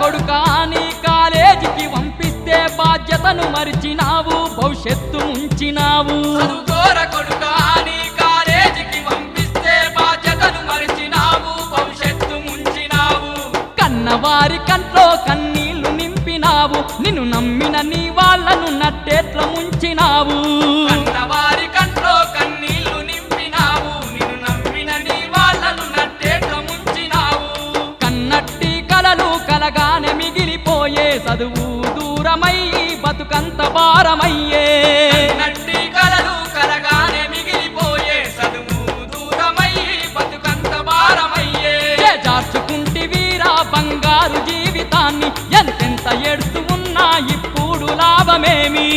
కొడుకా నీ కాలేజీకి పంపిస్తే బాధ్యతను మరిచినావు భవిష్యత్తు ఉంచినావు చదువుకోర కొడుకా నీ కాలేజీకి పంపిస్తే బాధ్యతను మరిచినావు భవిష్యత్తు ముంచినావు కన్నవారి కంట్లో కన్నీళ్లు నింపినావు నిన్ను నమ్మిన నీ వాళ్ళను నట్టేట్ల ముంచినావు కన్నవారి కంట్లో కన్నీళ్లు నింపినావు నిన్ను నమ్మిన నీ వాళ్ళను నట్టేట్ల ముంచినావు కన్నట్టి కలలు కలగానే మిగిలిపోయే చదువు దూరమయ్యి బతుకంత భారమయ్యే నట్టి కలలు కలగానే మిగిలిపోయే చదువు దూరమయ్యి బతుకంత భారమయ్యే జార్చుకుంటి వీరా బంగారు జీవితాన్ని ఎంతెంత ఎడుతూ ఉన్నా ఇప్పుడు లాభమేమి